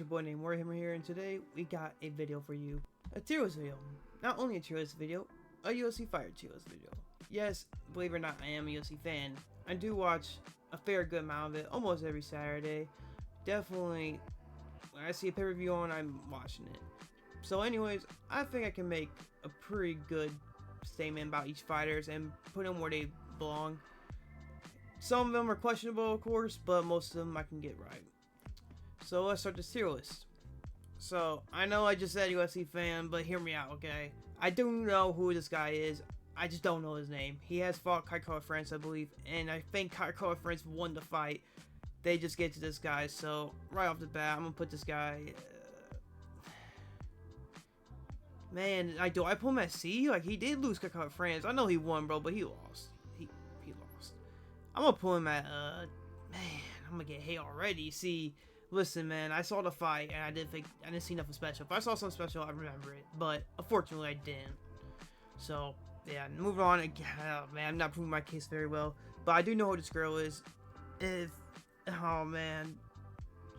your boy named Warhammer here, and today we got a video for you. A tier list video. Not only a tier list video, a UFC fighter tier list video. Yes, believe it or not, I am a UFC fan. I do watch a fair good amount of it almost every Saturday. Definitely, when I see a pay-per-view on, I'm watching it. So anyways, I think I can make a pretty good statement about each fighters and put them where they belong. Some of them are questionable, of course, but most of them I can get right. So let's start this tier list. So I know I just said UFC fan, but hear me out, okay? I do know who this guy is. I just don't know his name. He has fought Kai Kara-France, I believe, and I think Kai Kara-France won the fight. They just get to this guy, so right off the bat, I'm gonna put this guy. Man, do I put him at C? Like, he did lose Kai Kara-France. I know he won, bro, but he lost. He lost. I'm gonna put him at man, I'm gonna get hate already. See, listen, man, I saw the fight and I didn't see nothing special. If I saw something special, I remember it, but unfortunately I didn't. So yeah, moving on again. Oh, man, I'm not proving my case very well, but I do know who this girl is. Oh man,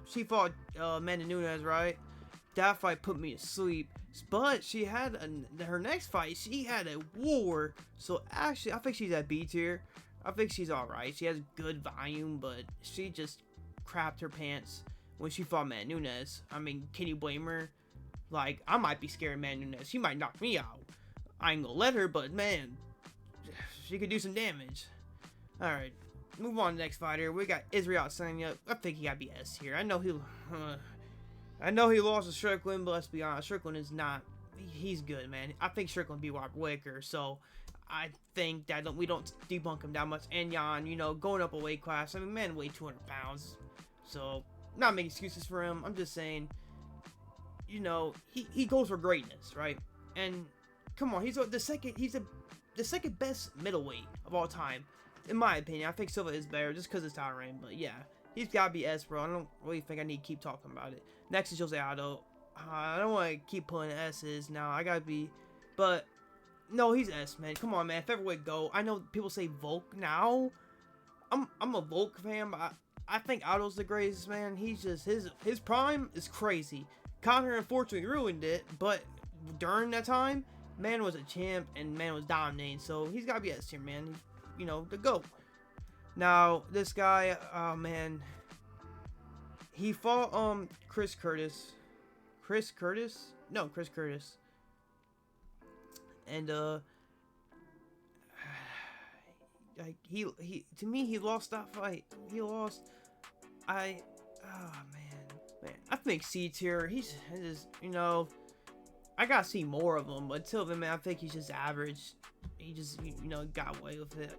she fought Amanda Nunes, right? That fight put me to sleep. But she had her next fight, she had a war. So actually, I think she's at B tier. I think she's alright. She has good volume, but she just crapped her pants when she fought Amanda Nunes. I mean, can you blame her? Like, I might be scared of Amanda Nunes. She might knock me out. I ain't gonna let her, but man, she could do some damage. Alright, move on to the next fighter. We got Israel Adesanya. I think he got to be S tier. I know he lost to Strickland, but let's be honest, Strickland is not. He's good, man. I think Strickland beat Robert Whitaker, so I think that we don't debunk him that much. And Jan, you know, going up a weight class. I mean, man, weighed 200 pounds, so not making excuses for him. I'm just saying, you know, he goes for greatness, right? And come on, he's the second best middleweight of all time, in my opinion. I think Silva is better just because it's title reign, but yeah. He's got to be S, bro. I don't really think I need to keep talking about it. Next is Jose Aldo. I don't want to keep pulling S's now. I got to be. But, no, he's S, man. Come on, man. Featherweight go. I know people say Volk now. I'm a Volk fan, but I think Aldo's the greatest, man. He's just, his prime is crazy. Conor, unfortunately, ruined it. But during that time, man was a champ and man was dominating. So, he's got to be S tier, man. He's, you know, the GOAT. Now, this guy, oh man, he fought Chris Curtis, and like he to me, he lost that fight. He lost. Oh man, I think C tier. He's just, you know, I gotta see more of him, but until then, man, I think he's just average. He just, you know, got away with it.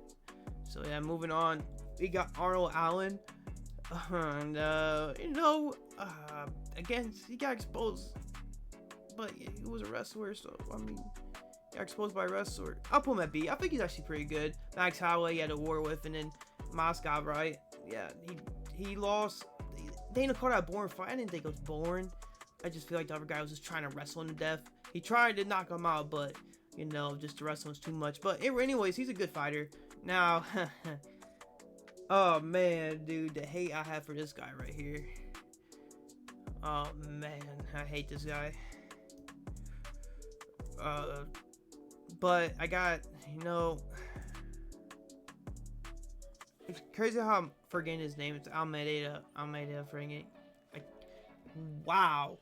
So yeah, moving on, we got Arnold Allen, and you know, again, he got exposed, but yeah, he was a wrestler, so I mean, he got exposed by a wrestler. I'll put him at B. I think he's actually pretty good. Max Holloway he had a war with, and then Moscow, right? Yeah, he lost. Dana called that a boring fight. I didn't think it was boring. I just feel like the other guy was just trying to wrestle him to death. He tried to knock him out, but you know, just the wrestling was too much. But anyways, he's a good fighter. Now, oh man, dude, the hate I have for this guy right here. Oh man, I hate this guy. But I got, you know, it's crazy how I'm forgetting his name. It's Almeida forgetting. Like, wow.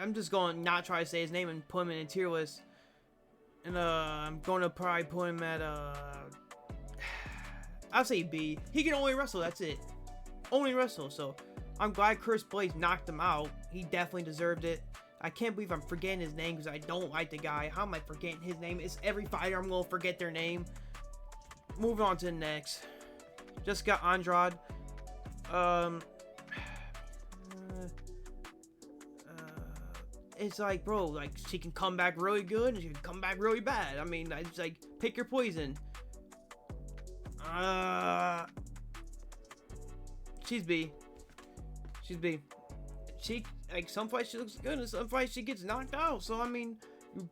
I'm just going to not try to say his name and put him in a tier list. And I'm going to probably put him at I'll say B. He can only wrestle, that's it. Only wrestle. So I'm glad Chris Blades knocked him out. He definitely deserved it. I can't believe I'm forgetting his name because I don't like the guy. How am I forgetting his name? It's every fighter I'm going to forget their name. Moving on to the next. Just got Andrade. It's like, bro, like, she can come back really good and she can come back really bad. I mean, it's like, pick your poison. She's B. She's B. She, like, some fights she looks good and some fights she gets knocked out. So, I mean,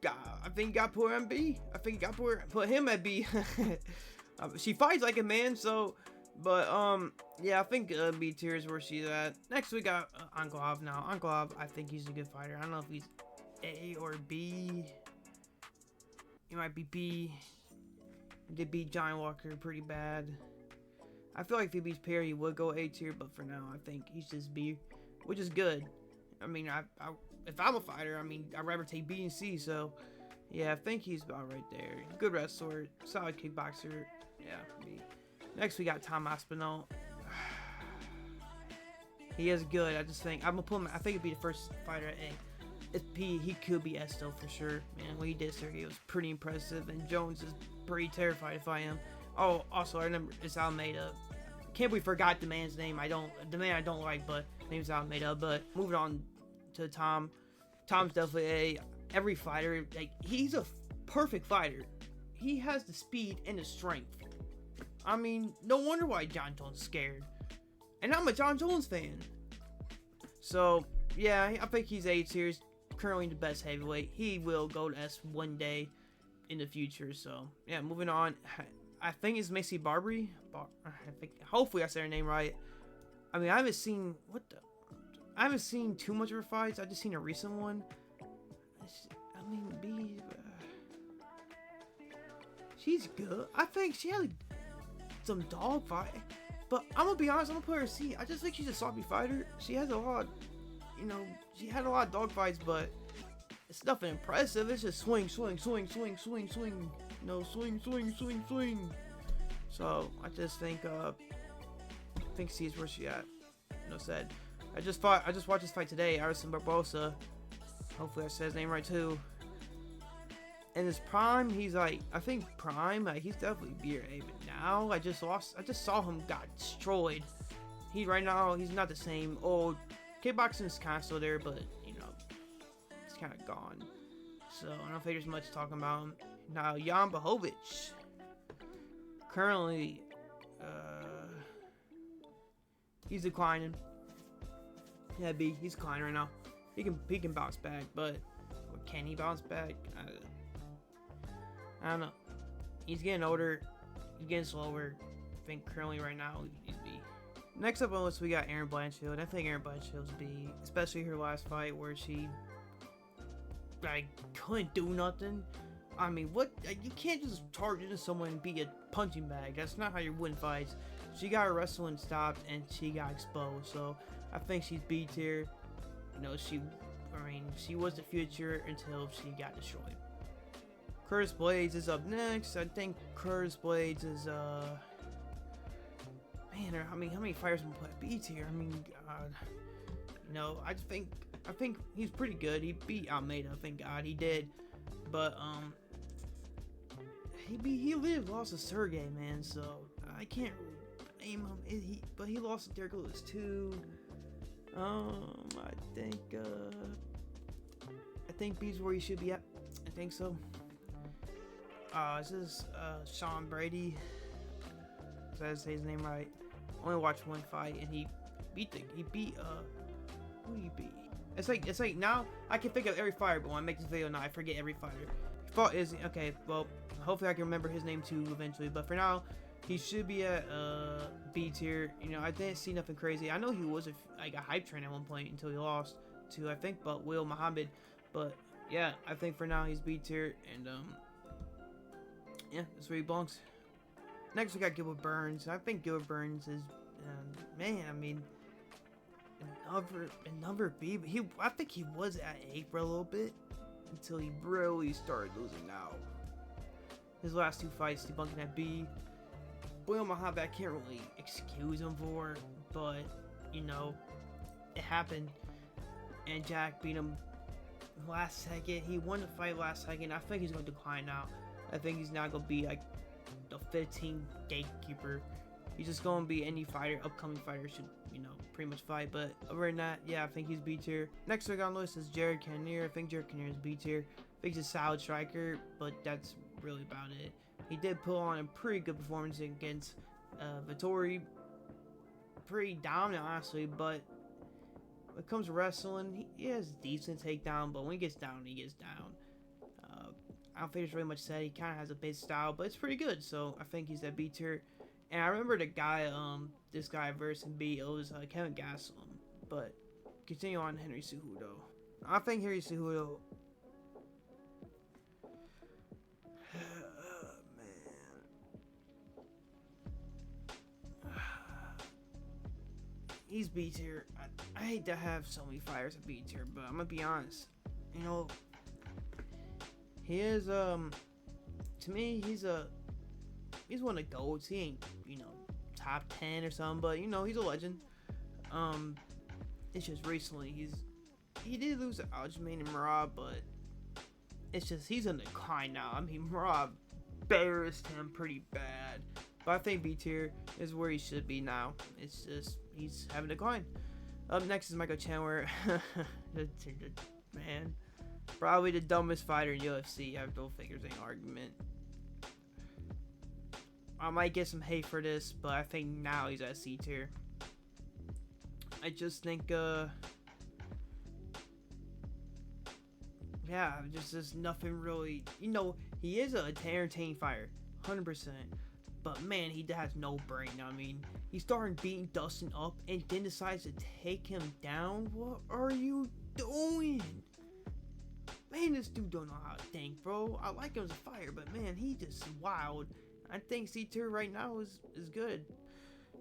I think you got to put her at B. I think you got to put him at B. She fights like a man, so But yeah, I think B tier is where she's at. Next we got Anklov. Now Anklov, I think he's a good fighter. I don't know if he's A or B. He might be B. He did beat Giant Walker pretty bad. I feel like if he beats Perry, he would go A tier, but for now, I think he's just B, which is good. I mean, if I'm a fighter, I mean, I'd rather take B and C, so yeah, I think he's about right there. Good wrestler, solid kickboxer, yeah, B. Next, we got Tom Aspinall. He is good. I just think I'm gonna put him. I think he'd be the first fighter at A. It's P. He could be S though for sure. Man, what he did Sergey was pretty impressive, and Jones is pretty terrified if I am. Oh, also I remember it's Almeida. Can't we forgot the man's name? The man I don't like, but name's Almeida. But moving on to Tom. Tom's definitely A. Every fighter, like he's a perfect fighter. He has the speed and the strength. I mean, no wonder why John Jones is scared. And I'm a John Jones fan. So, yeah, I think he's A tier. Currently the best heavyweight. He will go to S one day in the future. So, yeah, moving on. I think it's Macy Barbary. Hopefully I said her name right. I mean, I haven't seen too much of her fights. I just seen a recent one. I mean, she's good. I think she had some dog fight, but I'm gonna be honest, I'm gonna put her C. I just think she's a sloppy fighter. She has a lot, she had a lot of dog fights, but it's nothing impressive. It's just swing, swing, swing, swing, swing, swing. No, swing, swing, swing, swing. So I just think C is where she at. Said. I just watched this fight today. Arison Barbosa. Hopefully I said his name right too. In his prime, he's like, I think prime, he's definitely B or A, but now I just saw him got destroyed. Right now, he's not the same. Oh, kickboxing is kind of still there, but, it's kind of gone. So, I don't think there's much talking about him. Now, Jan Blachowicz. Currently, he's declining. Yeah, B, he's declining right now. He can bounce back, but can he bounce back? I don't know. He's getting older. He's getting slower. I think currently right now he's B. Next up on the list we got Erin Blanchfield. I think Erin Blanchfield's B, especially her last fight where she couldn't do nothing. I mean, what? You can't just charge into someone and be a punching bag. That's not how you win fights. She got her wrestling stopped and she got exposed. So I think she's B tier. She was the future until she got destroyed. Curtis Blades is up next. I think Curtis Blades is man, how many fighters can play B tier? I mean, I think he's pretty good. He beat Almeida, thank God he did. But he lost to Sergey, man. So I can't really name him. But he lost to Derek Lewis too. I think B's where he should be at. I think so. This is Sean Brady. Did I say his name right? Only watched one fight and he beat who did he beat? It's like now I can think of every fighter, but when I make this video now I forget every fighter. He fought Izzy. Okay, well hopefully I can remember his name too eventually, but for now he should be at B tier. I didn't see nothing crazy. I know he was a hype train at one point until he lost to I think but Will Muhammad, but yeah, I think for now he's B tier and yeah, that's where he belongs. Next we got Gilbert Burns. I think Gilbert Burns is man, I mean another B, but I think he was at A for a little bit until he really started losing out. His last two fights debunking at B. Will Muhammad I can't really excuse him for, but it happened. And Jack beat him last second. He won the fight last second. I think he's gonna decline now. I think he's not gonna be like the 15 gatekeeper. He's just gonna be any fighter, upcoming fighter should, pretty much fight. But other than that, yeah, I think he's B tier. Next week on the list is Jared Cannonier. I think Jared Cannonier is B tier. I think he's a solid striker, but that's really about it. He did put on a pretty good performance against Vettori. Pretty dominant, honestly, but when it comes to wrestling, he has decent takedown, but when he gets down, he gets down. I don't think there's really much said. He kind of has a base style, but it's pretty good, so I think he's at B tier. And I remember the guy, this guy versus B, it was Kevin Gastelum. But continue on Henry Cejudo. I think Henry Cejudo. He's B tier. I hate to have so many fighters at B tier, but I'm gonna be honest. You know, he is to me he's one of the GOATs. He ain't, you know, top 10 or something, but you know, he's a legend. It's just recently he did lose to Aljamain and Merab, but it's just he's in decline now. I mean, Merab embarrassed him pretty bad. But I think B tier is where he should be now. It's just he's having a decline. Up next is Michael Chandler. Man, probably the dumbest fighter in UFC. I don't think there's any argument. I might get some hate for this, but I think now he's at C tier. I just think, yeah, just nothing really. You know, he is an entertaining fighter, 100%. But man, he has no brain. I mean, he started beating Dustin up and then decides to take him down. What are you doing? Man, this dude don't know how to think, bro. I like him as a fighter, but man, he just wild. I think C tier right now is good.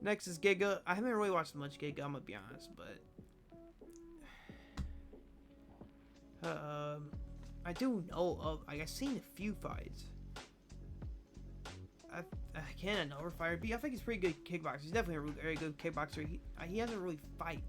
Next is Giga. I haven't really watched much Giga, I'm gonna be honest, but I do know of. Like, I've seen a few fights. I can't another fighter B. I think he's pretty good kickboxer. He's definitely a very good kickboxer. He hasn't really fight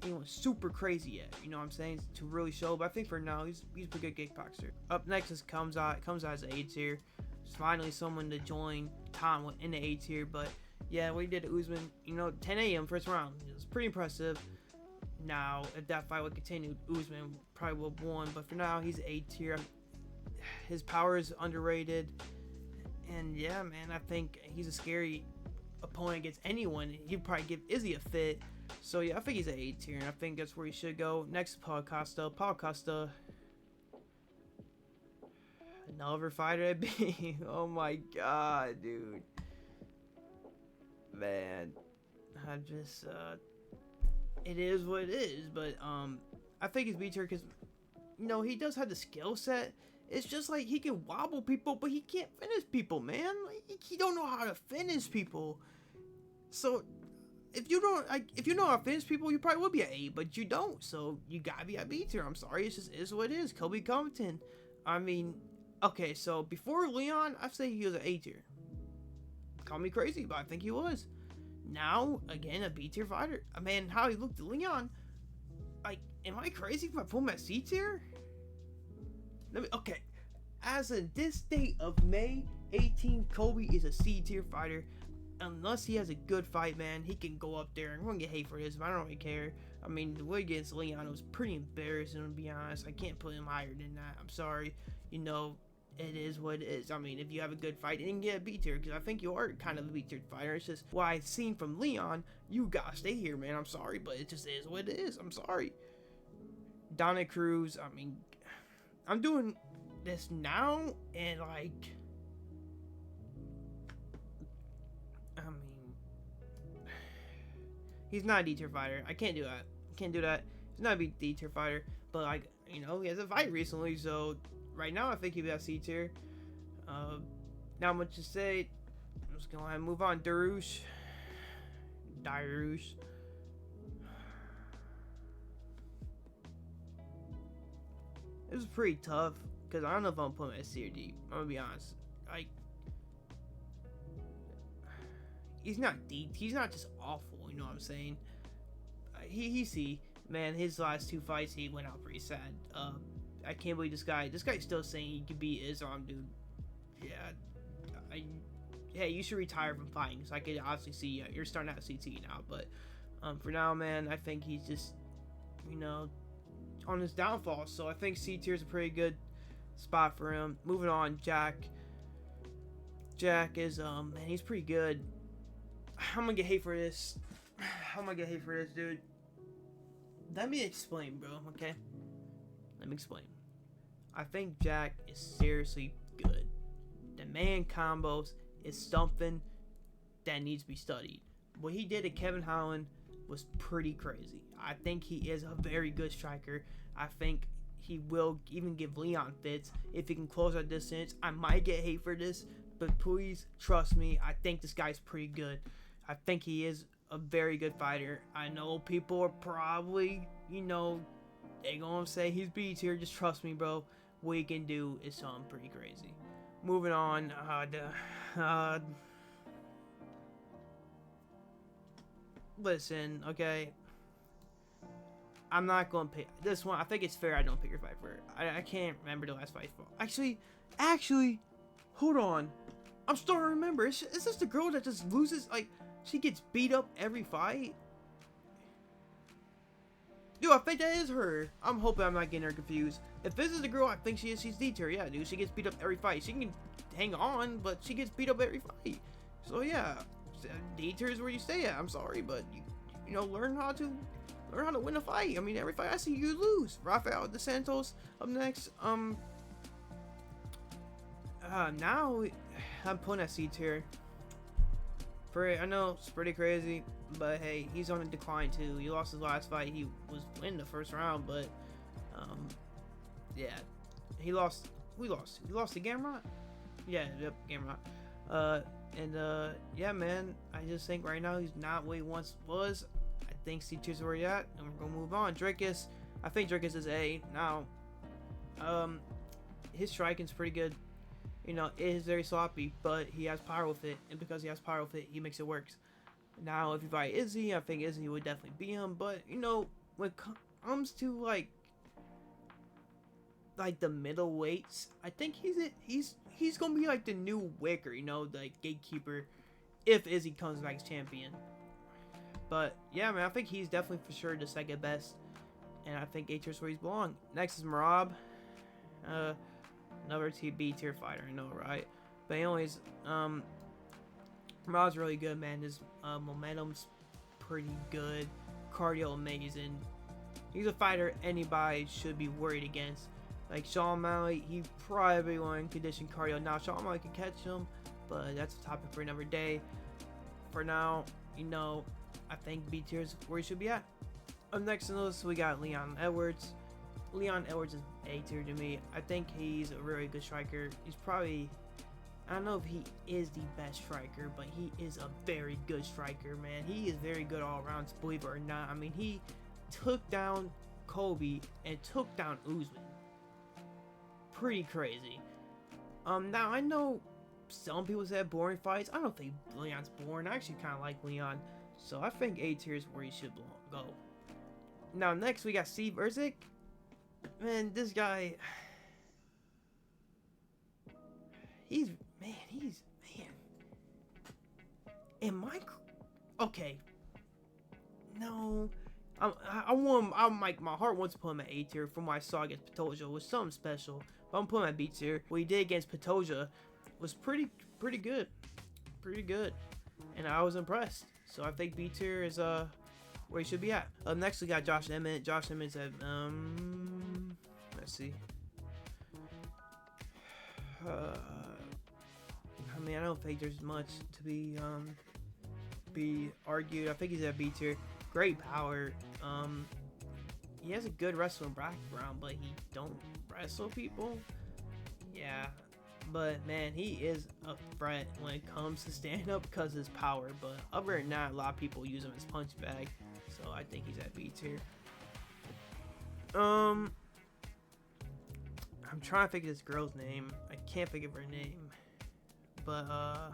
anyone super crazy yet. You know what I'm saying? To really show. But I think for now he's a pretty good kickboxer. Up next is Khamzat. Khamzat is A tier. It's finally someone to join Tom in the A tier. But yeah, what he did to Usman, you know, 10 a.m. first round. It was pretty impressive. Now, if that fight would continue, Usman probably would have won. But for now, he's A tier. His power is underrated. And yeah, man, I think he's a scary opponent against anyone. He'd probably give Izzy a fit. So yeah, I think he's an A tier, and I think that's where he should go. Next, Paulo Costa. Paulo Costa, another fighter at B. Oh my god, dude. Man, I just it is what it is. But I think he's B tier because, you know, he does have the skill set. It's just like he can wobble people, but he can't finish people, man. Like, he don't know how to finish people. So if you know how to finish people, you probably would be an A, but you don't. So you gotta be a B tier. I'm sorry, it just is what it is. Colby Covington. I mean, okay, so before Leon, I'd say he was an A tier. Call me crazy, but I think he was. Now, again, a B tier fighter. Man, how he looked at Leon. Like, am I crazy if I put him at C tier? Okay, as of this date of May 18th, Colby is a C tier fighter. Unless he has a good fight, man, he can go up there. I'm gonna get hate for this, but I don't really care. I mean, the way against Leon was pretty embarrassing, to be honest. I can't put him higher than that. I'm sorry. You know, it is what it is. I mean, if you have a good fight, you can get a B tier, because I think you are kind of a B tier fighter. It's just what I've seen from Leon. You gotta stay here, man. I'm sorry, but it just is what it is. I'm sorry. Dominick Cruz, I mean, I'm doing this now, and like, I mean, he's not a D tier fighter. I can't do that. Can't do that. He's not a D tier fighter, but like, you know, he has a fight recently, so right now I think he'd be at C tier. Not much to say. I'm just gonna move on. Dariush. It was pretty tough, because I don't know if I'm gonna put him at C or D. I'm gonna be honest. Like, he's not D. He's not just awful, you know what I'm saying? He's C. Man, his last two fights, he went out pretty sad. I can't believe this guy's still saying he could beat Islam, dude. Yeah, yeah, you should retire from fighting, so I could obviously see you're starting out CT now. But for now, man, I think he's just, you know, on his downfall. So I think C tier is a pretty good spot for him. Moving on, Jack is man, he's pretty good. I'm gonna get hate for this. Dude. Let me explain, bro. Okay, let me explain. I think Jack is seriously good. The man combos is something that needs to be studied. What he did to Kevin Holland was pretty crazy. I think he is a very good striker. I think he will even give Leon fits if he can close our distance. I might get hate for this, but please trust me. I think this guy's pretty good. I think he is a very good fighter. I know people are probably, they gonna say he's B tier. Just trust me, bro. What he can do is something pretty crazy. Moving on. Listen, okay. I'm not gonna pick this one. I think it's fair I don't pick your fight for it. I can't remember the last fight. Actually, hold on. I'm starting to remember. Is this the girl that just loses? Like, she gets beat up every fight? Dude, I think that is her. I'm hoping I'm not getting her confused. If this is the girl I think she is, she's D tier. Yeah, dude, she gets beat up every fight. She can hang on, but she gets beat up every fight. So yeah, D tier is where you stay at. I'm sorry, but you learn how to win a fight. I mean, every fight I see you lose. Rafael dos Santos up next. Now I'm putting at C tier. I know it's pretty crazy, but hey, he's on a decline too. He lost his last fight. He was in the first round, but yeah, he lost. We lost. He lost to Gamrot. Yeah, yep, Gamrot. Yeah, man. I just think right now he's not what he once was. I think C tier is where he's at, and we're gonna move on. Drakus. I think Drakus is A now. His striking's pretty good. It is very sloppy, but he has power with it, and because he has power with it, he makes it work. Now, if you fight Izzy, I think Izzy would definitely beat him, but when it comes to like the middleweights, I think he's gonna be like the new Wicker, the gatekeeper, if Izzy comes back as champion. But yeah, man, I think he's definitely for sure the second best, and I think A tier is where he's belong. Next is Merab. Another B tier fighter, I know, right? But anyways, Merab's really good, man. His momentum's pretty good, cardio amazing. He's a fighter anybody should be worried against. Like Sean O'Malley, he probably won't condition cardio. Now Sean O'Malley can catch him, but that's a topic for another day. For now, I think B tier is where he should be at. Up next on the list, we got Leon Edwards. Leon Edwards is A tier to me. I think he's a really good striker. He's probably, I don't know if he is the best striker, but he is a very good striker, man. He is very good all around, believe it or not. I mean, he took down Kobe and took down Usman. Pretty crazy. Now I know some people said boring fights. I don't think Leon's boring. I actually kind of like Leon, so I think A tier is where he should go. Now next we got Steve Erzik. Man, this guy, he's man. Am I okay? No, I'm like, my heart wants to put him at A tier from what I saw against Pantoja. It was something special, but I'm putting him at B tier. What he did against Pantoja was pretty good, and I was impressed. So I think B tier is where he should be at. Up next we got Josh Emmett. Josh Emmett's at let's see. I mean, I don't think there's much to be argued. I think he's at B tier. Great power. He has a good wrestling background, but he don't wrestle people. Yeah, but man, he is a threat when it comes to stand up because of his power. But other than that, a lot of people use him as punch bag. So I think he's at B tier. I'm trying to think of this girl's name. I can't think of her name. But I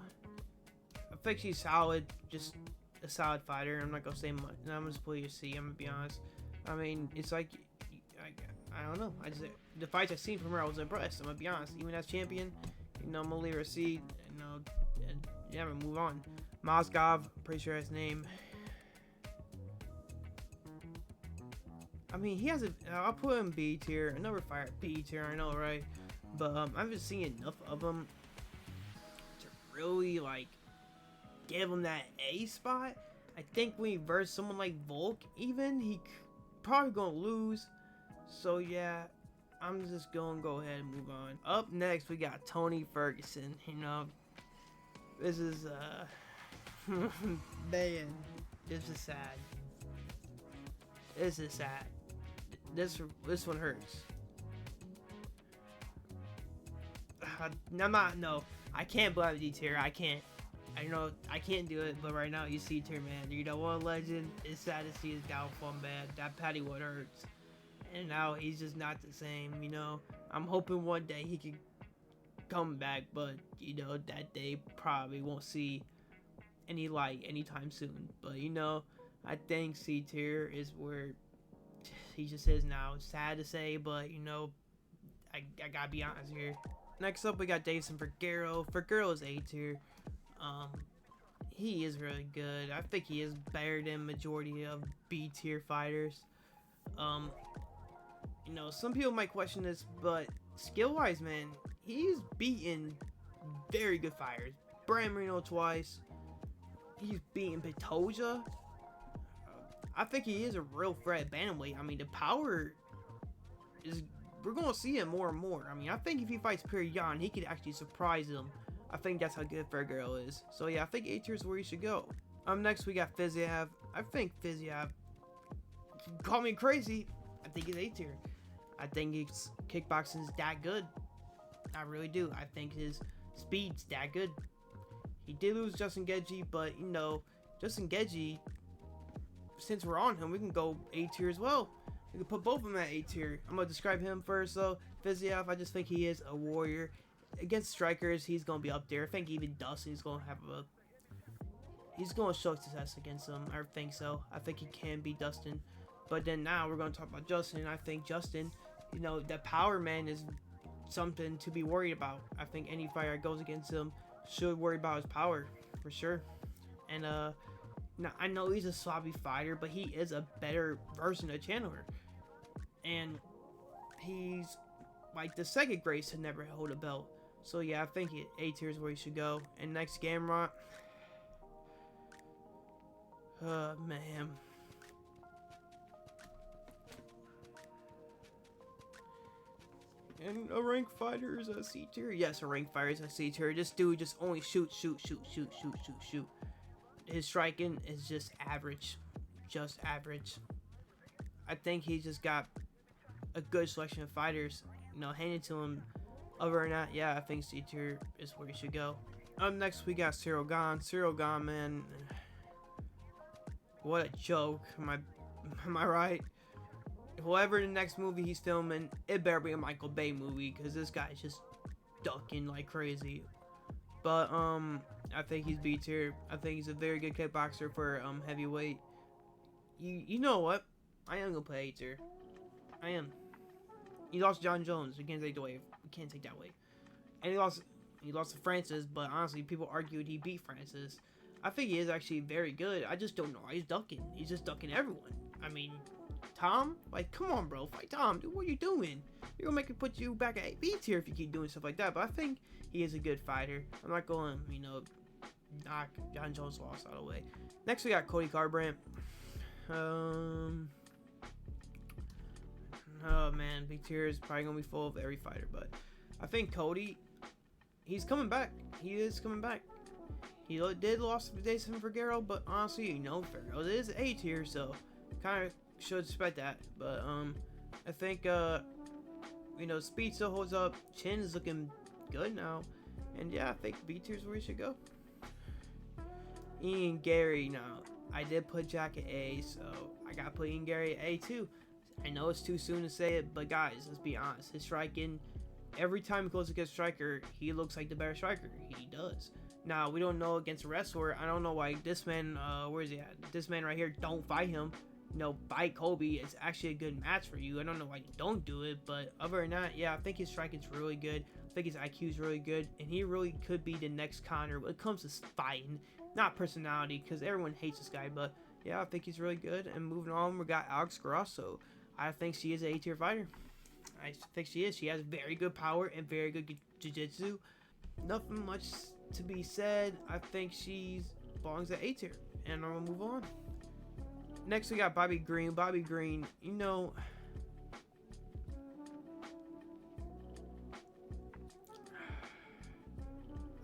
think she's solid. Just a solid fighter. I'm not gonna say much. I'm gonna put you a C. I'm gonna be honest. I mean, it's like I don't know. The fights I've seen from her, I was impressed. I'm gonna be honest. Even as champion, I'm gonna leave her a C. And yeah, I'm gonna move on. Mozgov, pretty sure his name. I mean, he has I'll put him B tier. Another fighter B tier, I know, right? But I haven't seen enough of him to really give him that A spot. I think when he versus someone like Volk, even he probably gonna lose. So yeah, I'm just gonna go ahead and move on. Up next, we got Tony Ferguson. This is Man, this is sad. This is sad. This one hurts. I'm not. No, I can't blame D tier. I can't. I know I can't do it, but right now you see tier, man. You know, one legend. It's sad to see his downfall, man. That Patty Wood hurts, and now he's just not the same. You know, I'm hoping one day he can come back, but you know that day probably won't see any light anytime soon. But you know, I think C tier is where he just is now. It's sad to say, but you know, I gotta be honest here. Next up, we got Deiveson Figueroa. Figueroa is A tier. He is really good. I think he is better than majority of B tier fighters. You know, some people might question this, but skill-wise, man, he's beaten very good fighters. Brand Marino twice. He's beaten Pitoja. I think he is a real threat at bantamweight. I mean, the power is... We're going to see him more and more. I mean, I think if he fights Petr Yan, he could actually surprise him. I think that's how good Figueroa is. So, yeah, I think A tier is where he should go. Next, we got Fiziev. I think Fiziev... Call me crazy. I think he's A tier. I think his kickboxing is that good. I really do. I think his speed's that good. He did lose Justin Gaethje, but, you know, Justin Gaethje, since we're on him, we can go A tier as well. We can put both of them at A tier. I'm going to describe him first, though. Fiziev, I just think he is a warrior. Against strikers, he's going to be up there. I think even Dustin's going to have a... He's going to show success against him. I think so. I think he can beat Dustin. But then now we're going to talk about Justin. I think Justin, you know, the power man is something to be worried about. I think any fighter that goes against him should worry about his power, for sure. And, now, I know he's a sloppy fighter, but he is a better version of Chandler. And he's like the second greatest to never hold a belt. So yeah, I think A tier is where he should go. And next, Gamrot. Man. And a ranked fighter is a C tier? Yes, a ranked fighter is a C tier. This dude just only shoot. His striking is just average. Just average. I think he just got a good selection of fighters, you know, handed to him. Other than that, yeah, I think C tier is where he should go. Up next, we got Ciryl Gane. Ciryl Gane, man, what a joke. Am I right? Whoever the next movie he's filming, it better be a Michael Bay movie, because this guy's just ducking like crazy. But I think he's B tier. I think he's a very good kickboxer for heavyweight. You know what? I am gonna play A tier. I am. He lost to John Jones. We can't take that away. We can't take that away. And he lost to Francis, but honestly, people argued he beat Francis. I think he is actually very good. I just don't know why he's ducking. He's just ducking everyone. I mean, Tom, like, come on, bro, fight Tom. Dude, what are you doing? You're gonna make me put you back at B tier if you keep doing stuff like that. But I think he is a good fighter. I'm not going, you know, knock John Jones lost out of the way. Next, we got Cody Garbrandt. Oh man, B tier is probably gonna be full of every fighter, but I think Cody, he's coming back. He is coming back. He did lost to Deiveson Figueroa, but honestly, you know, Figueroa is A tier, so kind of should expect that. But I think you know, speed still holds up. Chin is looking good now, and yeah, I think B tier is where he should go. Ian Garry, now I did put Jack at A, so I gotta put Ian Garry at A too. I know it's too soon to say it, but guys, let's be honest. His striking, every time he goes against striker, he looks like the better striker. He does. Now, we don't know against a wrestler. I don't know why this man, where is he at? This man right here, don't fight him. You know, fight Kobe. It's actually a good match for you. I don't know why you don't do it, but other than that, yeah, I think his striking's really good. I think his IQ is really good, and he really could be the next Conor when it comes to fighting, not personality, because everyone hates this guy, but yeah, I think he's really good. And moving on, we got Alex Grasso. I think she is an A tier fighter. I think she is. She has very good power and very good jiu-jitsu. Nothing much to be said. I think she belongs at A tier. And I'm going to move on. Next, we got Bobby Green. Bobby Green, you know,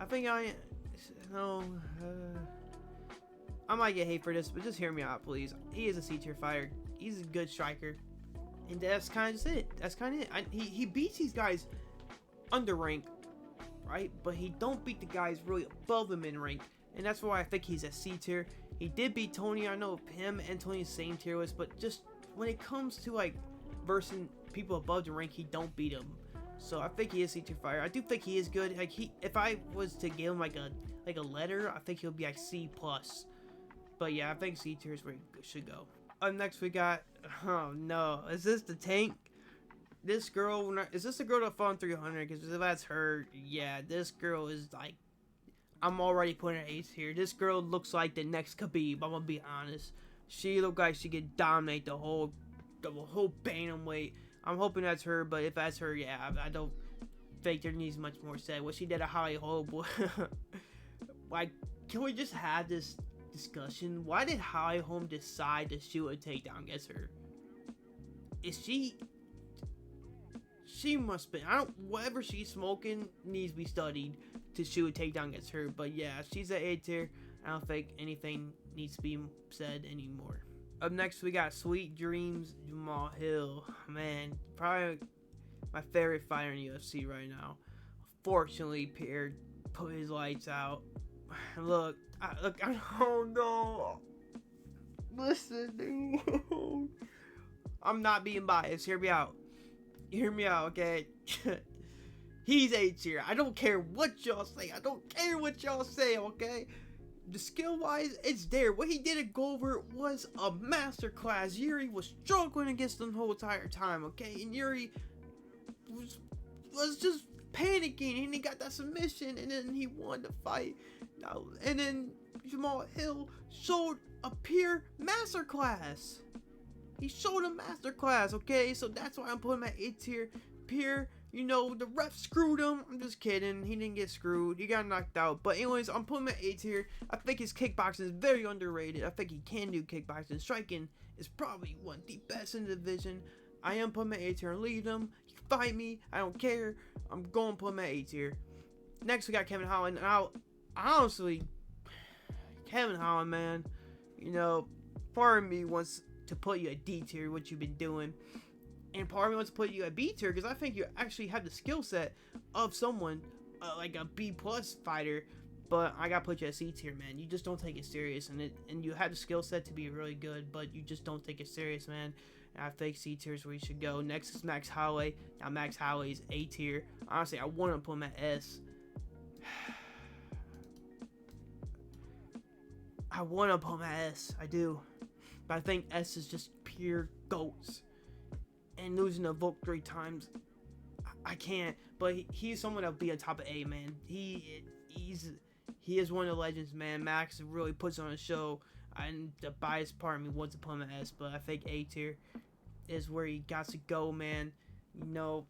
I think I might get hate for this, but just hear me out, please. He is a C tier fighter. He's a good striker, and that's kind of just it. That's kind of it. He beats these guys under rank, right? But he don't beat the guys really above him in rank, and that's why I think he's a C tier. He did beat Tony. I know him and Tony the same tier list, but just when it comes to like versing people above the rank, he don't beat them. So I think he is C tier fighter. I do think he is good. Like if I was to give him like a letter, I think he'll be like C plus. But yeah, I think C tier is where he should go. Up next we got, oh no, is this the tank? This girl, is this the girl that fought 300? Because if that's her, yeah, this girl is like, I'm already putting her ace here. This girl looks like the next Khabib, I'm gonna be honest. She look like she could dominate the whole bantamweight. I'm hoping that's her, but if that's her, yeah, I don't think there needs much more said. What she did at Holly Holm, like, can we just have this discussion? Why did Holly Holm decide to shoot a takedown against her? Is she must be, whatever she's smoking needs to be studied to shoot a takedown against her. But yeah, she's an A tier. I don't think anything needs to be said anymore. Up next we got Sweet Dreams Jamal Hill. Man, probably my favorite fighter in UFC right now. Fortunately, Pierre put his lights out. Look, I don't know. Listen, dude. I'm not being biased. Hear me out. Hear me out, okay? He's A tier. I don't care what y'all say. I don't care what y'all say, okay? The skill-wise, it's there. What he did at Glover was a masterclass. Yuri was struggling against him the whole entire time, okay? And Yuri was just panicking, and he got that submission, and then he won the fight. And then Jamal Hill showed a pure masterclass. He showed a masterclass, okay? So that's why I'm putting him at A tier. Pure, you know, the ref screwed him. I'm just kidding. He didn't get screwed. He got knocked out. But anyways, I'm putting him at A tier. I think his kickboxing is very underrated. I think he can do kickboxing. Striking is probably one of the best in the division. I am putting him at A tier and lead him. You can fight me. I don't care. I'm going to put him at A tier. Next, we got Kevin Holland. Now, honestly, Kevin Holland, man, you know, part of me wants to put you at D tier, what you've been doing. And part of me wants to put you at B tier because I think you actually have the skill set of someone like a B plus fighter. But I gotta put you at C tier, man. You just don't take it serious, and you have the skill set to be really good, but you just don't take it serious, man. And I think C tier is where you should go. Next is Max Holloway. Now Max Holloway's A tier. Honestly, I want to put him at S. I want to put him at S. I do. But I think S is just pure goats. And losing to Volk 3 times, I can't. But he's someone that'll be on top of A, man. He is one of the legends, man. Max really puts on a show. And the biased part of me wants to put him at S, but I think A tier is where he got to go, man. You know.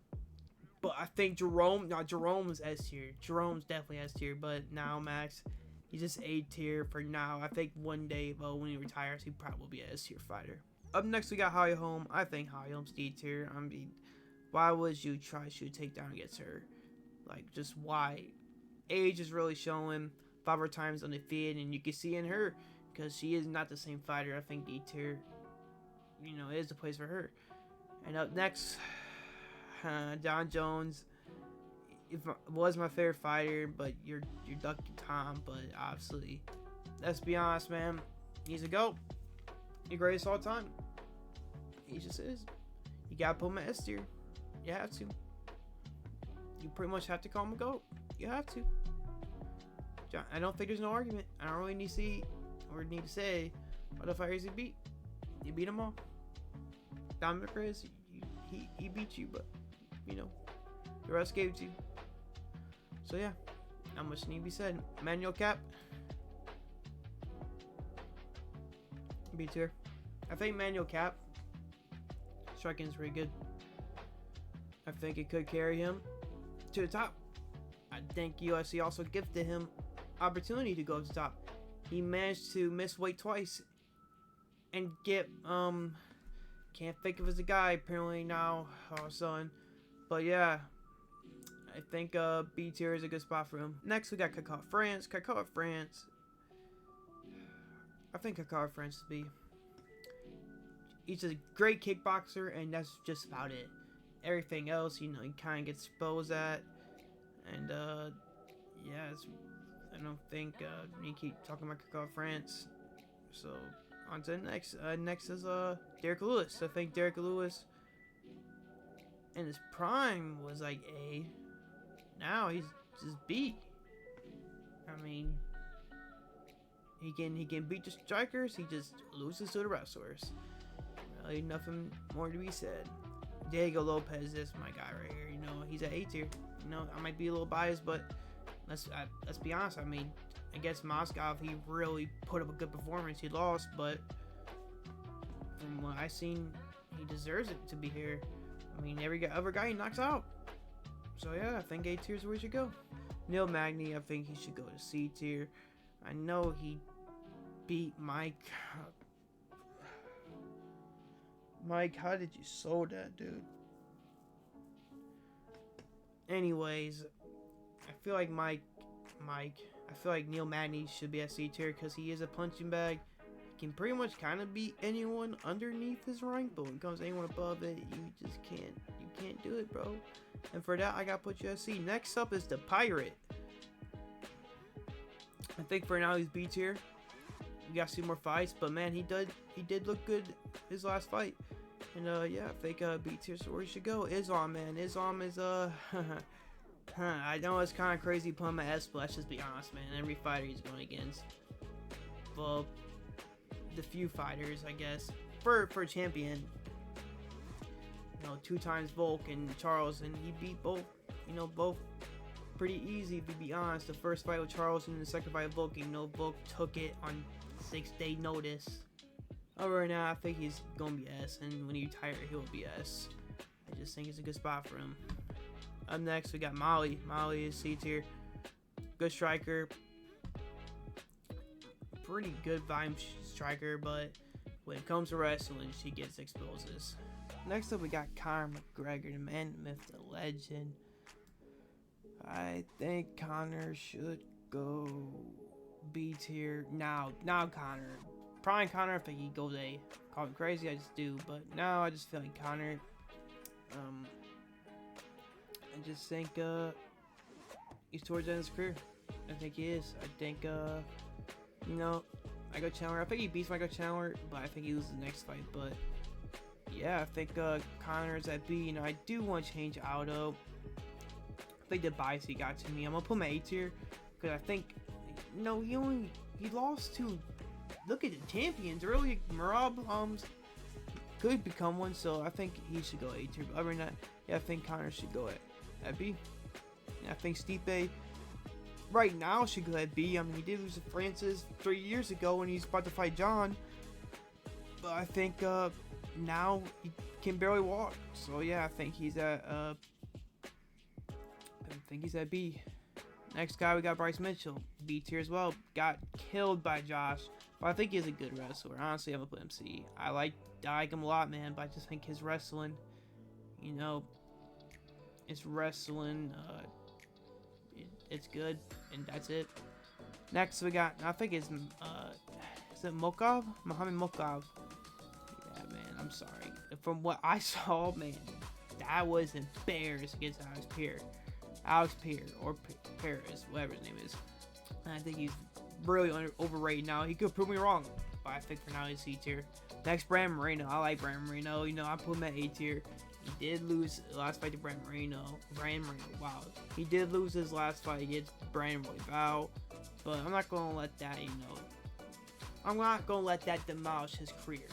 But I think Jerome's S tier. Jerome's definitely S tier. But now Max, he's just A tier for now. I think one day, well, when he retires, he probably will be an S tier fighter. Up next, we got Holly Holm. I think Holly Holm's D tier. I mean, why would you try to shoot a takedown against her? Like, just why? Age is really showing. 5 more times undefeated, and you can see in her, because she is not the same fighter. I think D tier, you know, is the place for her. And up next, Jon Jones. Was my favorite fighter, but you're Ducky Tom. But obviously, let's be honest, man. He's a GOAT. The greatest all time. He just is. You gotta put him at S tier. You have to. You pretty much have to call him a GOAT. You have to. I don't think there's no argument. I don't really need to see or need to say what the fighters he beat. You beat them all. Dominic Reyes, he beat you, but you know the rest gave it to you. So yeah, not much need to be said. Manuel Cap. B tier. I think Manuel Cap striking is really good. I think it could carry him to the top. I think UFC also gifted him opportunity to go to the top. He managed to miss weight twice and get can't think of as a guy apparently now, all of a sudden. But yeah, I think B tier is a good spot for him. Next we got Kai Kara France. Kai Kara France, I think Kakawa Francis is B. He's a great kickboxer, and that's just about it. Everything else, you know, he kind of gets exposed at, and yeah, I don't think you keep talking about Kakawa France. So on to the next. Next is Derek Lewis. I think Derek Lewis in his prime was like A. Now he's just B. I mean, he can beat the strikers. He just loses to the wrestlers. Really, nothing more to be said. Diego Lopez is my guy right here. You know, he's at A tier. You know, I might be a little biased, but let's be honest. I mean, against Moscow, he really put up a good performance. He lost, but from what I've seen, he deserves it to be here. I mean, every other guy he knocks out. So yeah, I think A tier is where he should go. Neil Magny, I think he should go to C tier. I know he beat Mike. Mike, how did you sold that, dude? Anyways, I feel like I feel like Neil Magny should be at C tier because he is a punching bag. He can pretty much kind of beat anyone underneath his rank, but when it comes to anyone above it, you just can't. You can't do it, bro. And for that, I gotta put you at C. Next up is the Pirate. I think for now he's B tier. We gotta see more fights, but man, he did look good his last fight. And yeah, I think B tier is where he should go. Islam, man, Islam is I know it's kind of crazy putting him at S, but let's just be honest, man. Every fighter he's going against, well, the few fighters, I guess, for champion. You know, 2 times Volk and Charles, and he beat both. You know, both pretty easy, to be honest. The first fight with Charles and the second fight with Volk, you know, Volk took it on 6-day notice. Right now, I think he's gonna be S, and when he retires, he'll be S. I just think it's a good spot for him. Up next, we got Molly. Molly is C tier. Good striker. Pretty good volume striker, but when it comes to wrestling, she gets exposes. Next up, we got Conor McGregor, the man, the myth, the legend. I think Conor should go B tier. Now Conor. Prime Conor, I think he goes A. Call me crazy, I just do. But now I just feel like Conor. I just think he's towards the end of his career. I think he is. I think you know, Michael Chandler. I think he beats Michael Chandler, but I think he loses the next fight. But yeah, I think Conor is at B. You know, I do want to change Aldo. I think the bias he got to me. I'm gonna put him at A tier because I think, you know, he lost to, look at the champions. Really, Merab could become one, so I think he should go A tier. But other than that, yeah, I think Conor should go at B. And I think Stipe right now should go at B. I mean, he did lose to Francis 3 years ago when he's about to fight John, but I think now he can barely walk. So yeah, I think he's at B. Next guy, we got Bryce Mitchell, B tier as well. Got killed by Josh, but I think he's a good wrestler. Honestly, I'm gonna put him C. I like him a lot, man, but I just think his wrestling, you know, it's wrestling. It's good, and that's it. Next, we got, I think it's is it Mokov? Mohammed Mokov. Yeah, man, I'm sorry. From what I saw, man, that was embarrassed against Alex Pierre or Paris, whatever his name is. And I think he's really overrated now. He could prove me wrong, but I think for now he's C tier. Next, Brandon Moreno. I like Brandon Moreno. You know, I put him at A tier. He did lose the last fight to Brandon Moreno. Wow. He did lose his last fight against Brandon Royval, but I'm not gonna let that, you know, I'm not gonna let that demolish his career.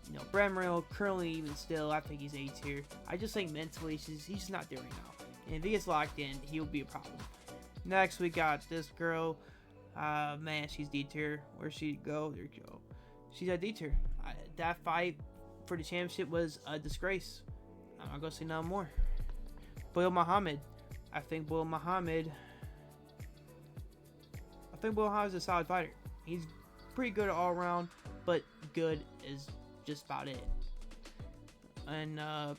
You know, Brandon Moreno currently, even still, I think he's A tier. I just think mentally, he's just not there right now. And if he gets locked in, he'll be a problem. Next, we got this girl. Man, she's D tier. Where'd she go? There you go. She's at D tier. That fight for the championship was a disgrace. I'm not gonna say no more. Belal Muhammad. I think Belal Muhammad is a solid fighter. He's pretty good all around, but good is just about it. And I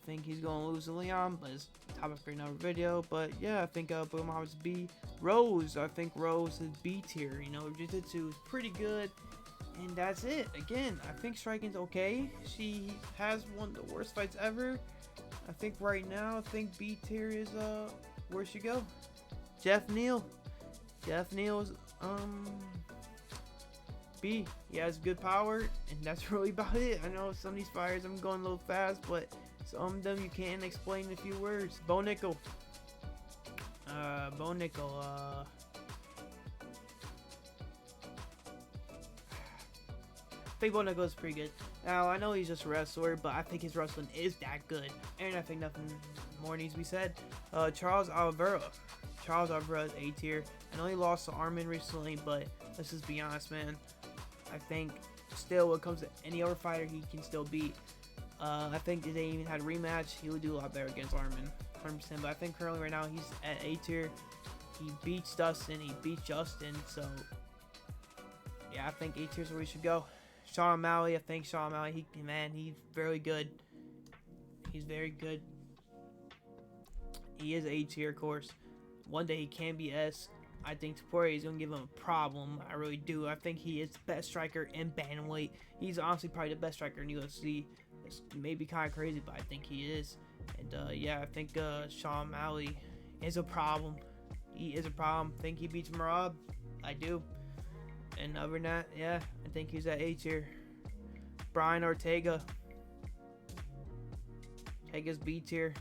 think he's gonna lose to Leon, but it's topic for another video. But yeah, I think Belal Muhammad's B. Rose, I think Rose is B tier. You know, Jiu-Jitsu is pretty good. And that's it. Again, I think striking's okay. She has one of the worst fights ever. I think right now, I think B tier is where she go. Jeff Neal. Jeff Neal's B. He has good power, and that's really about it. I know some of these fighters I'm going a little fast, but some of them you can't explain in a few words. Bo Nickel. Bo Nickel. I think Bo Nickel is pretty good. Now, I know he's just a wrestler, but I think his wrestling is that good. And I think nothing more needs to be said. Charles Oliveira. Charles Oliveira is A tier. I know he lost to Arman recently, but let's just be honest, man. I think still when it comes to any other fighter, he can still beat. I think if they even had a rematch, he would do a lot better against Arman. 100%. But I think currently right now he's at A tier. He beats Dustin. He beats Justin. So, yeah, I think A tier is where we should go. Sean O'Malley, I think Sean O'Malley, he's very good. He's very good. He is A tier, of course. One day he can be S. I think Topuria is going to give him a problem. I really do. I think he is the best striker in bantamweight. He's honestly probably the best striker in UFC. It's maybe kind of crazy, but I think he is. And yeah, I think Sean O'Malley is a problem. He is a problem. I think he beats Merab. I do. And other than that, yeah, I think he's at A tier. Brian Ortega. Ortega's B tier.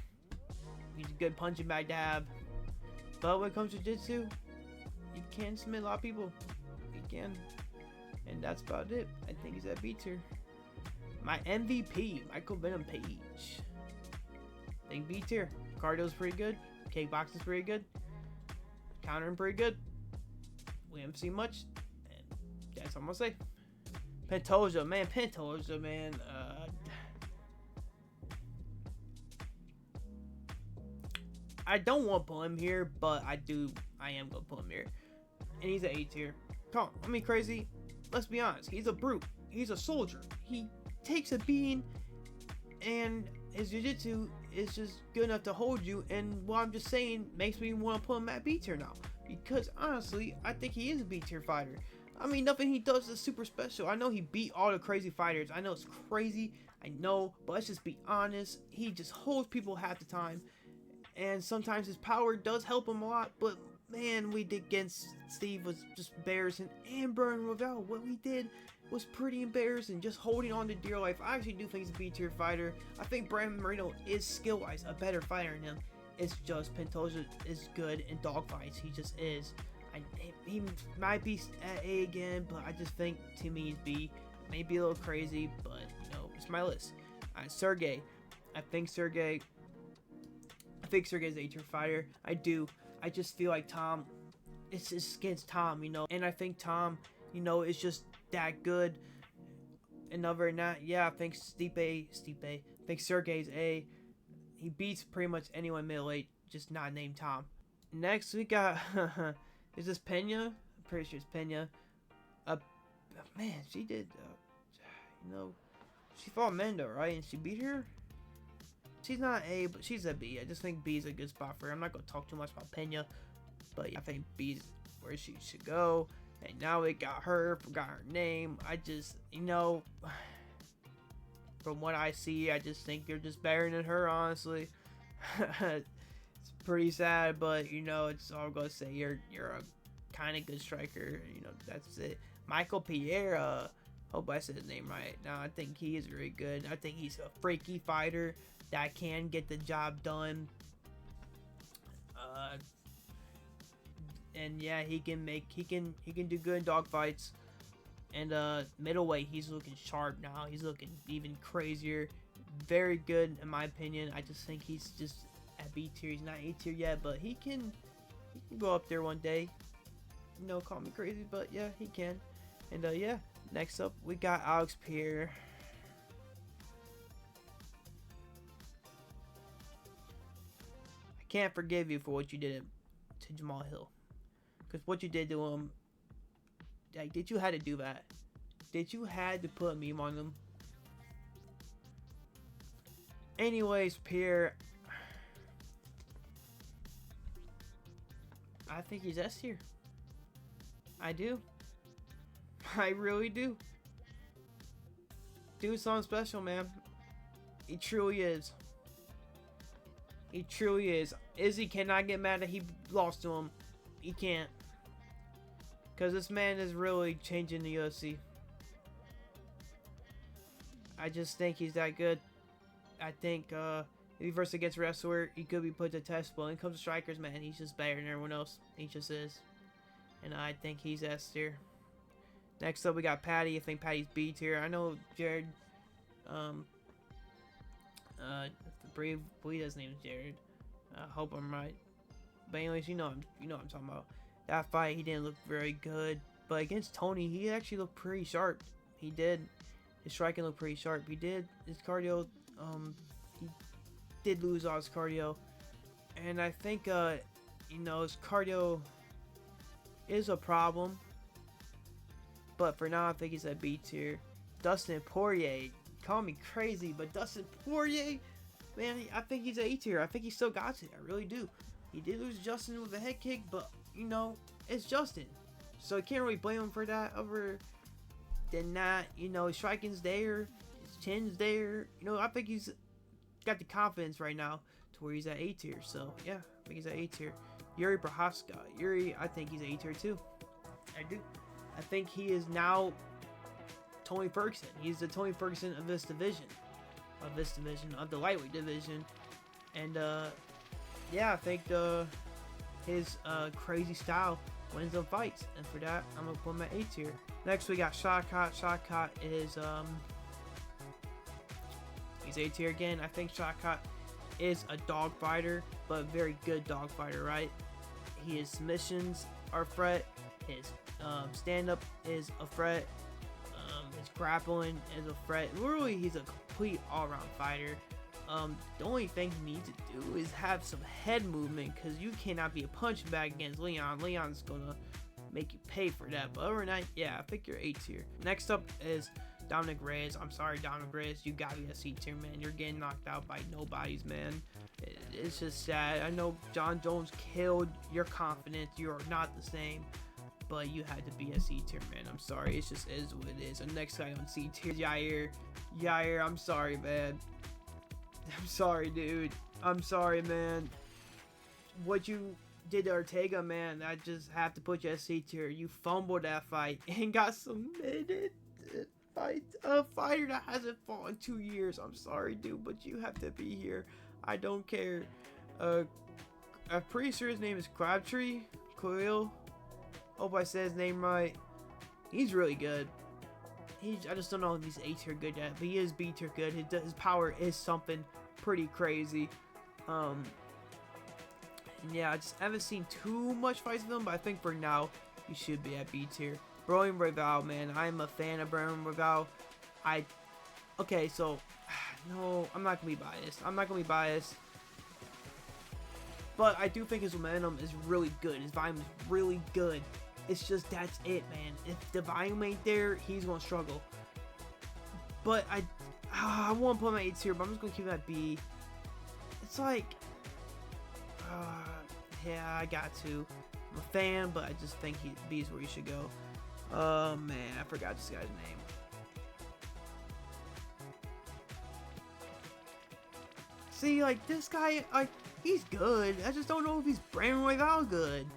He's a good punching bag to have. But when it comes to jiu-jitsu, you can submit a lot of people. You can. And that's about it. I think he's at B tier. My MVP, Michael Venom Page. I think B tier. Cardio's pretty good. Kickboxing's pretty good. Countering pretty good. We haven't seen much. That's all I'm gonna say. Pantoja, man. I don't want to put him here, but I am gonna put him here. And he's an A tier. Come on, I mean crazy. Let's be honest. He's a brute. He's a soldier. He takes a beating, and his jiu-jitsu is just good enough to hold you. And what I'm just saying makes me want to put him at B tier now, because honestly, I think he is a B tier fighter. I mean, nothing he does is super special. I know he beat all the crazy fighters. I know it's crazy. I know, but let's just be honest. He just holds people half the time. And sometimes his power does help him a lot. But, man, we did against Steve was just embarrassing. And Brian Royval, what we did was pretty embarrassing. Just holding on to dear life. I actually do think he's a B-tier fighter. I think Brandon Moreno is skill-wise a better fighter than him. It's just Pantoja is good in dogfights. He just is. He might be at A again, but I just think to me he's B. Maybe a little crazy, but you know, it's my list. Sergey. I think Sergey's a A-tier fighter. I do. I just feel like Tom, it's just against Tom, you know. And I think Tom, you know, is just that good. And other than that, yeah, I think I think Sergey's A. He beats pretty much anyone middleweight, just not named Tom. Next we got is this Pena? I'm pretty sure it's Pena. Man, she did. You know, she fought Mendo, right? And she beat her. She's not A, but she's a B. I just think B is a good spot for her. I'm not gonna talk too much about Pena, but yeah, I think B is where she should go. And now we got her. Forgot her name. I just, you know, from what I see, I just think you're just better than her, honestly. It's pretty sad, but you know, it's all I'm gonna say. You're a kind of good striker. You know, that's it. Michael Pereira. Hope I said his name right. Now I think he is really good. I think he's a freaky fighter that can get the job done. And yeah, he can do good in dogfights. And middleweight, he's looking sharp now. He's looking even crazier. Very good in my opinion. I just think he's just at B tier. He's not A tier yet, but he can go up there one day. You know, call me crazy, but yeah, he can. And yeah, next up we got Alex Pereira. I can't forgive you for what you did to Jamal Hill, because what you did to him, like, did you had to do that? Did you had to put a meme on them? Anyways, Pierre, I think he's S tier. I do. I really do. dude's something special, man. He truly is. He truly is. Izzy cannot get mad that he lost to him. He can't. Because this man is really changing the UFC. I just think he's that good. I think if he versus against a wrestler, he could be put to test. But when it comes to strikers, man, he's just better than everyone else. He just is. And I think he's S tier. Next up, we got Patty. I think Patty's B tier. I know Jared. I believe his name is Jared. I hope I'm right. But anyways, you know what I'm talking about. That fight, he didn't look very good. But against Tony, he actually looked pretty sharp. He did. His striking looked pretty sharp. He did. His cardio, he did lose all his cardio. And I think, his cardio is a problem. But for now, I think he's at B tier. Dustin Poirier. Call me crazy, but Dustin Poirier, man, I think he's A tier. I think he still got it. I really do. He did lose Justin with a head kick, but, it's Justin. So I can't really blame him for that other than that. His striking's there. His chin's there. I think he's got the confidence right now to where he's at A tier. So, yeah, I think he's at A tier. Yuri Prochazka. Yuri, I think he's A tier too. I do. I think he is now Tony Ferguson. He's the Tony Ferguson of this division. Of the lightweight division. And, yeah, I think his crazy style wins them fights. And for that, I'm going to put him at A tier. Next, we got Shavkat. Shavkat is, he's A tier again. I think Shavkat is a dog fighter, but a very good dog fighter, right? His submissions are a threat. His stand-up is a threat. His grappling is a threat. Literally, he's a complete all-around fighter. The only thing he needs to do is have some head movement, because you cannot be a punching bag against Leon. Leon's gonna make you pay for that. But other than that, yeah, I think you're A tier. Next up is Dominic Reyes. I'm sorry, Dominic Reyes, you gotta be a C tier, man. You're getting knocked out by nobodies, man. It's just sad. I know John Jones killed your confidence. You are not the same. But you had to be a C tier, man. I'm sorry. It just is what it is. The next guy on C tier, Yair. Yair, I'm sorry, man. I'm sorry, dude. I'm sorry, man. What you did to Ortega, man, I just have to put you at C tier. You fumbled that fight and got submitted. A fighter that hasn't fought in 2 years. I'm sorry, dude, but you have to be here. I don't care. I'm pretty sure his name is Crabtree. Khalil. Hope I said his name right. He's really good. I just don't know if he's A tier good yet, but he is B tier good. His power is something pretty crazy. Yeah, I just haven't seen too much fights of him, but I think for now he should be at B tier. Bryan Royval, man, I'm a fan of Bryan Royval. Okay, so no, I'm not gonna be biased. But I do think his momentum is really good. His volume is really good. It's just that's it, man. If the volume ain't there, he's gonna struggle. But I want to put him at A tier, but I'm just gonna keep him at B. It's like, yeah, I got to. I'm a fan, but I just think B is where he should go. Oh man, I forgot this guy's name. See, like this guy, he's good. I just don't know if he's Bryan Royval good.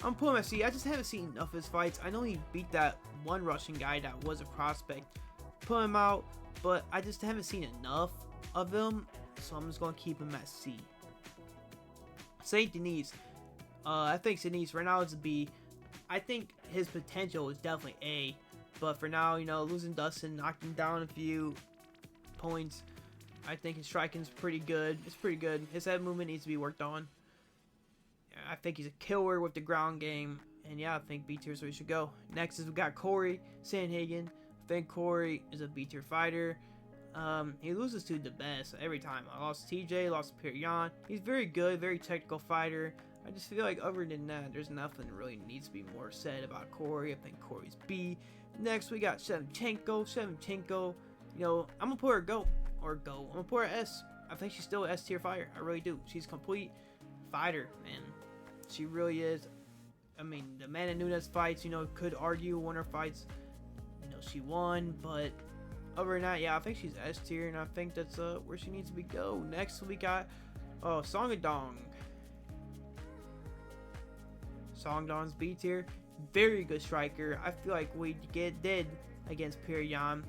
I'm putting him at C. I just haven't seen enough of his fights. I know he beat that one Russian guy that was a prospect. Put him out, but I just haven't seen enough of him, so I'm just gonna keep him at C. Saint Denis. I think Saint Denis right now is a B. I think his potential is definitely A, but for now, losing Dustin, knocked him down a few points. I think his striking's pretty good. It's pretty good. His head movement needs to be worked on. I think he's a killer with the ground game. And yeah, I think B tier is where he should go. Next is we got Corey Sandhagen. I think Corey is a B tier fighter. He loses to the best every time. I lost TJ, lost to Petr Yan. He's very good, very technical fighter. I just feel like other than that, there's nothing really needs to be more said about Corey. I think Corey's B. Next, we got Shevchenko. Shevchenko, I'm gonna put her go. I'm gonna put her S. I think she's still an S tier fighter. I really do. She's a complete fighter, man. She really is. I mean, the Amanda Nunes fights, could argue one of her fights. she won, but other than that, yeah, I think she's S tier, and I think that's where she needs to be go. Next we got Songdong. Songdong's B tier, very good striker. I feel like we did against Pyongyang,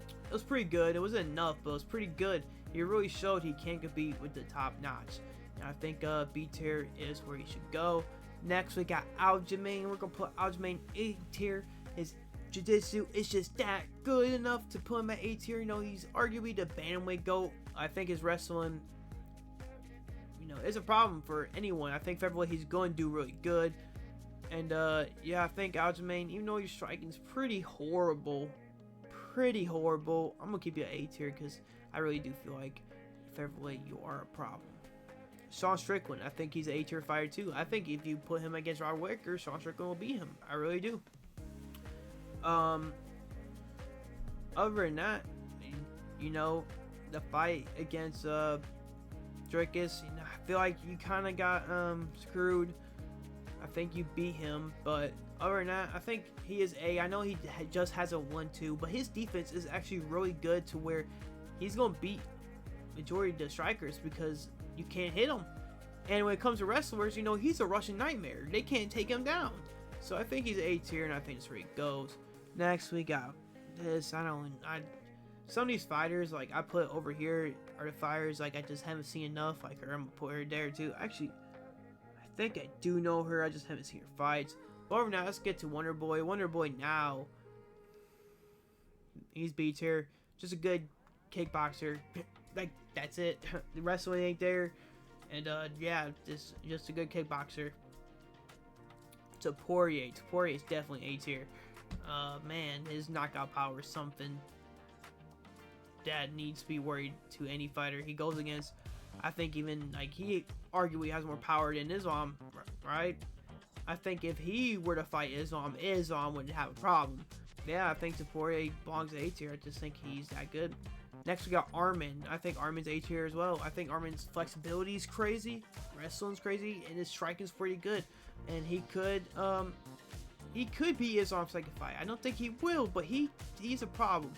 it was pretty good. It wasn't enough, but it was pretty good. He really showed he can compete with the top notch, and I think B tier is where he should go. Next we got Aljamain. We're gonna put Aljamain A tier. His jiu-jitsu is just that good enough to put him at A tier. You know, he's arguably the bantamweight GOAT. I think his wrestling, you know, is a problem for anyone. I think featherweight he's going to do really good. And yeah, I think Aljamain, even though your striking's pretty horrible, I'm gonna keep you at A tier because I really do feel like featherweight you are a problem. Sean Strickland, I think he's an A tier fighter too. I think if you put him against Rod Wicker, Sean Strickland will beat him. I really do. Other than that, you know, the fight against Dricus, you know, I feel like you kind of got screwed. I think you beat him, but other than that, I think he is A. I know he just has a 1-2, but his defense is actually really good to where he's gonna beat majority of the strikers because you can't hit him. And when it comes to wrestlers, you know, he's a Russian nightmare. They can't take him down. So I think he's A tier, and I think that's where he goes. Next we got this. Some of these fighters, like I put over here, are the fighters like I just haven't seen enough. Like her, I'm gonna put her there too. Actually, I think I do know her. I just haven't seen her fights. But over now, let's get to Wonder Boy. Wonder Boy now, he's B tier. Just a good kickboxer. Like that's it. The wrestling ain't there, and yeah, just a good kickboxer. Poirier is definitely A tier. Man, his knockout power is something that needs to be worried to any fighter he goes against. I think even like he arguably has more power than Islam, right? I think if he were to fight Islam wouldn't have a problem. Yeah, I think Poirier belongs to A tier. I just think he's that good. Next we got Armin. I think Armin's A tier as well. I think Armin's flexibility is crazy, wrestling's crazy, and his striking's pretty good. And he could beat Islam second fight. I don't think he will, but he's a problem.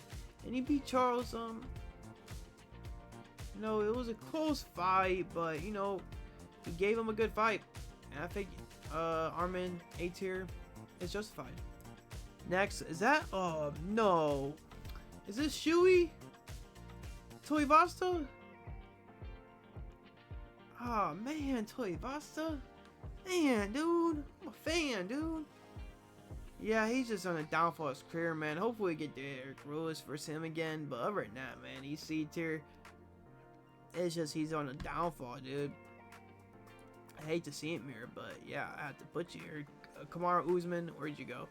And he beat Charles. No, it was a close fight, but you know, he gave him a good fight. And I think Armin A tier is justified. Next is that? Oh no, is this Shui Tuivasa? Oh man, Tuivasa. Man, dude, I'm a fan, dude. Yeah, he's just on a downfall of his career, man. Hopefully we get Derek Lewis versus him again. But other than that, man, he's C tier. It's just he's on a downfall, dude. I hate to see it here, but yeah, I have to put you here. Kamaru Usman, where'd you go?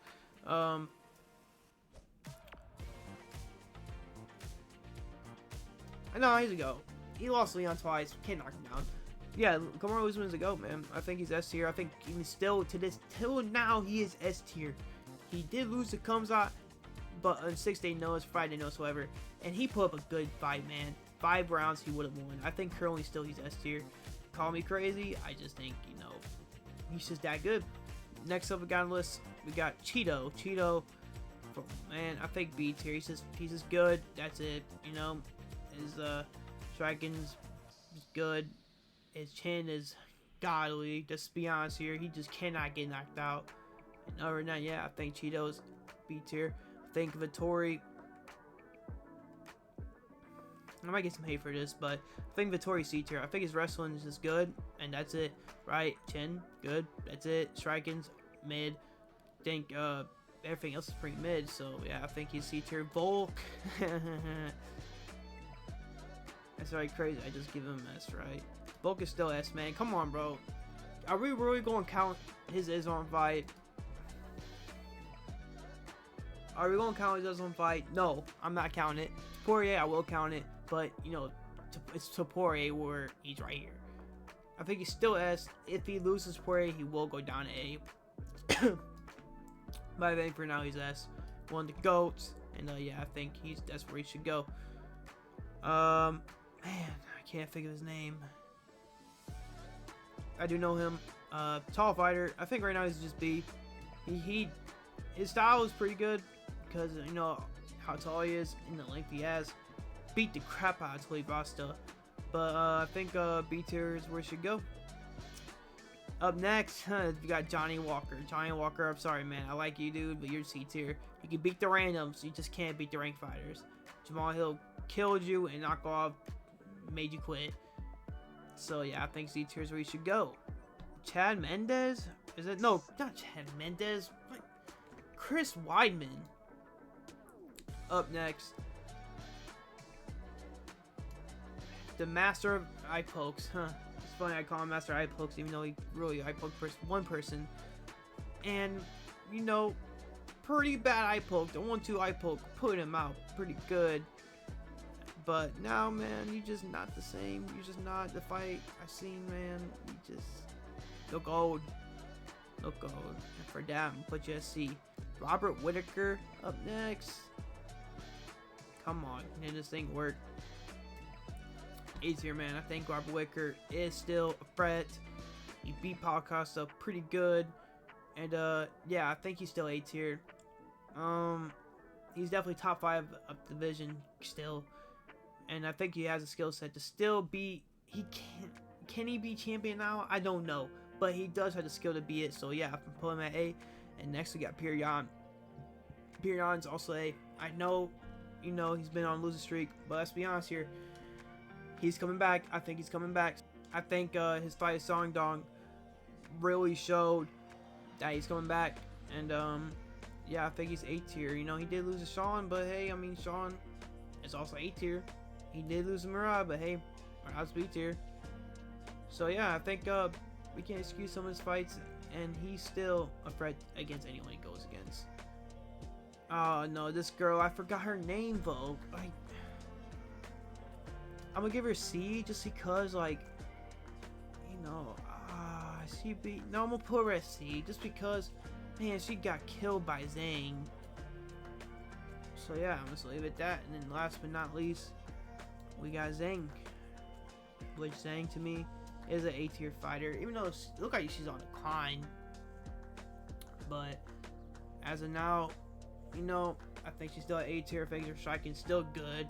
No, he's a go. He lost Leon twice. Can't knock him down. Yeah, Kamaru Usman's a GOAT, man. I think he's S tier. I think even still till now he is S tier. He did lose to Khamzat, but on 6-day notice, Friday notice, whatever, and he put up a good fight, man. 5 rounds he would have won. I think currently still he's S tier. Call me crazy. I just think, you know, he's just that good. Next up we got on the list, we got Cheeto. Cheeto, man, I think B tier. He's just good. That's it. You know, his striking's good. His chin is godly. Just be honest here, he just cannot get knocked out. And other than that, yeah, I think Cheeto's B tier. I think Vettori, I might get some hate for this, but I think Vettori C tier. I think his wrestling is just good, and that's it. Right? Chin, good. That's it. Striking's mid. I think everything else is pretty mid. So yeah, I think he's C tier. Volk. That's right, crazy. I just give him S, right? Volk is still S, man. Come on, bro. Are we really going to count his Islam fight? Are we going to count his Islam fight? No, I'm not counting it. Poirier, I will count it. But, you know, it's to Poirier where he's right here. I think he's still S. If he loses Poirier, he will go down to A. But I think for now he's S. One of the GOATs. And yeah, I think that's where he should go. Man, I can't think of his name. I do know him. Tall fighter. I think right now he's just B. His style is pretty good. because you know how tall he is and the length he has. Beat the crap out of Tuivasa. But I think B tier is where it should go. Up next, you got Johnny Walker. Johnny Walker, I'm sorry, man. I like you, dude, but you're C tier. You can beat the randoms, you just can't beat the rank fighters. Jamal Hill killed you, and Knockoff made you quit. So yeah, I think C tier is where you should go. Chad Mendes? Is it? No, not Chad Mendes. Chris Weidman. Up next, the master of eye pokes. It's funny I call him master eye pokes, even though he really eye poked one person. And you know, pretty bad eye poke. The 1-2 eye poke put him out pretty good. But now, man, you just not the same. You just not the fight I seen, man. You just look old. Look old. And for that, I'm put you at C. Robert Whitaker up next. Come on, can this thing work? A tier, man. I think Robert Whitaker is still a threat. He beat Paulo Costa pretty good. And yeah, I think he's still A tier. He's definitely top 5 of the division still. And I think he has a skill set to still be. Can he be champion now? I don't know, but he does have the skill to be it. So yeah, I can put him at A. And next we got Petr Yan. Petr Yan's also A. I know, you know, he's been on a losing streak, but let's be honest here. He's coming back. I think he's coming back. I think his fight with Song Dong really showed that he's coming back. And yeah, I think he's A tier. You know, he did lose to Sean, but hey, I mean, Sean is also A tier. He did lose to Murad, but hey, Murad's B tier. So yeah, I think we can't excuse some of his fights, and he's still a threat against anyone he goes against. Oh no, this girl, I forgot her name though. Like, I'm gonna give her C just because, like, you know, she beat. No, I'm gonna put her at C just because, man, she got killed by Zhang. So yeah, I'm just leave it at that. And then last but not least, we got Zhang, which Zhang to me is an A tier fighter, even though it looks like she's on decline. But as of now, you know, I think she's still at A tier. Her striking still good,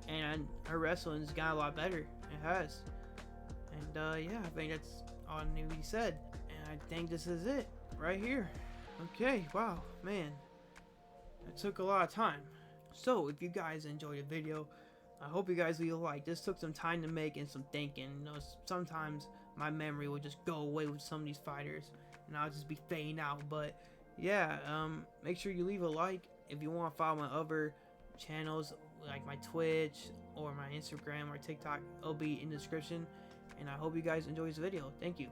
and her wrestling's got a lot better. It has. And yeah, I think that's all need to be said. And I think this is it right here. Okay, wow, man, that took a lot of time. So if you guys enjoyed the video, I hope you guys leave a like. This took some time to make and some thinking. You know, sometimes my memory will just go away with some of these fighters, and I'll just be fading out. But yeah, make sure you leave a like. If you want to follow my other channels, like my Twitch or my Instagram or TikTok, it'll be in the description. And I hope you guys enjoy this video. Thank you.